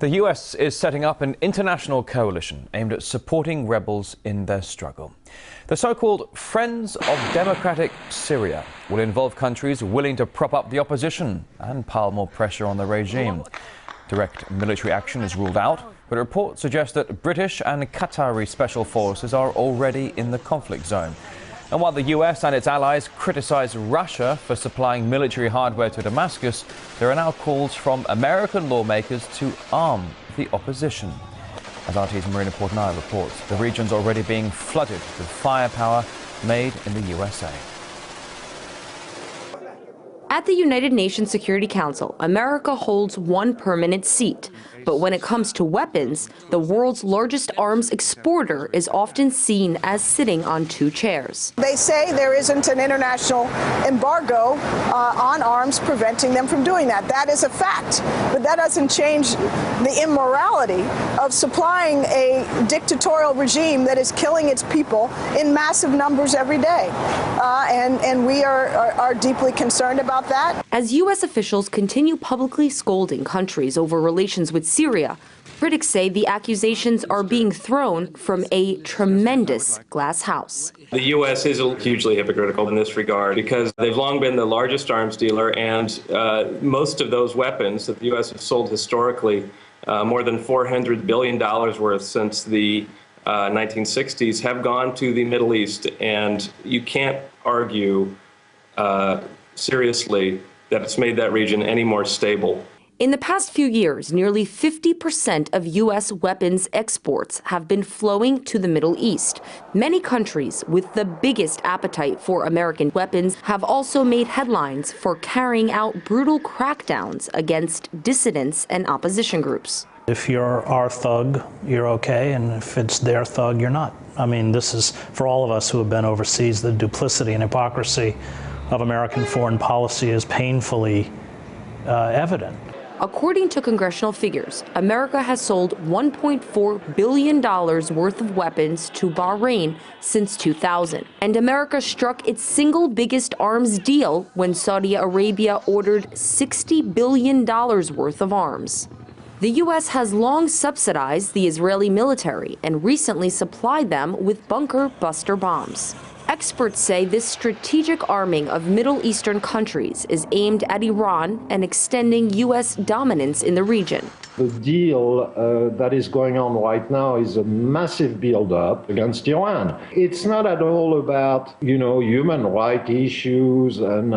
The US is setting up an international coalition aimed at supporting rebels in their struggle. The so-called Friends of Democratic Syria will involve countries willing to prop up the opposition and pile more pressure on the regime. Direct military action is ruled out, but reports suggest that British and Qatari special forces are already in the conflict zone. And while the US and its allies criticize Russia for supplying military hardware to Damascus, there are now calls from American lawmakers to arm the opposition. As RT's Marina Portnaya reports, the region's already being flooded with firepower made in the USA. At the United Nations Security Council, America holds one permanent seat. But when it comes to weapons, the world's largest arms exporter is often seen as sitting on two chairs. They say there isn't an international embargo on arms preventing them from doing that. That is a fact. But that doesn't change the immorality of supplying a dictatorial regime that is killing its people in massive numbers every day. And we are deeply concerned about that. As U.S. officials continue publicly scolding countries over relations with Syria, critics say the accusations are being thrown from a tremendous glass house. The U.S. is hugely hypocritical in this regard because they've long been the largest arms dealer, and most of those weapons that the U.S. has sold historically, more than $400 billion worth since the 1960s, have gone to the Middle East. And you can't argue seriously that it's made that region any more stable. In the past few years, nearly 50% of U.S. weapons exports have been flowing to the Middle East. Many countries with the biggest appetite for American weapons have also made headlines for carrying out brutal crackdowns against dissidents and opposition groups. If you're our thug, you're okay, and if it's their thug, you're not. I mean, this is, for all of us who have been overseas, the duplicity and hypocrisy of American foreign policy is painfully evident. According to congressional figures, America has sold $1.4 billion worth of weapons to Bahrain since 2000. And America struck its single biggest arms deal when Saudi Arabia ordered $60 billion worth of arms. The U.S. has long subsidized the Israeli military and recently supplied them with bunker buster bombs. Experts say this strategic arming of Middle Eastern countries is aimed at Iran and extending U.S. dominance in the region. The deal that is going on right now is a massive build-up against Iran. It's not at all about, human rights issues, and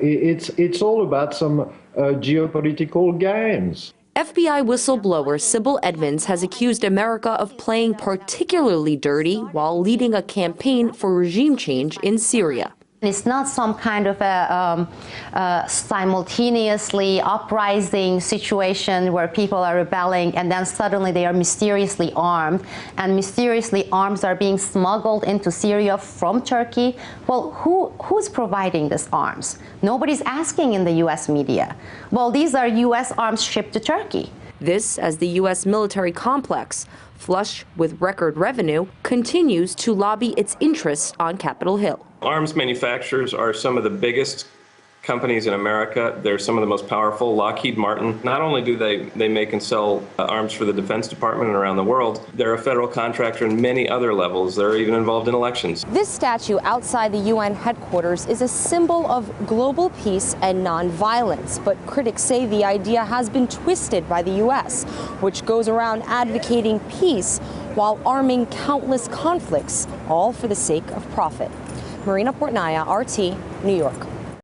it's all about some geopolitical games. FBI whistleblower Sybil Edmonds has accused America of playing particularly dirty while leading a campaign for regime change in Syria. It's not some kind of a simultaneously uprising situation where people are rebelling and then suddenly they are mysteriously armed, and mysteriously arms are being smuggled into Syria from Turkey. Well, who's providing these arms? Nobody's asking in the U.S. media. Well, these are U.S. arms shipped to Turkey. This as the U.S. military complex, flush with record revenue, continues to lobby its interests on Capitol Hill. Arms manufacturers are some of the biggest companies in America. They're some of the most powerful. Lockheed Martin, not only do they make and sell arms for the Defense Department and around the world, they're a federal contractor in many other levels. They're even involved in elections. This statue outside the UN headquarters is a symbol of global peace and nonviolence, but critics say the idea has been twisted by the U.S., which goes around advocating peace while arming countless conflicts, all for the sake of profit. Marina Portnaya, RT, New York.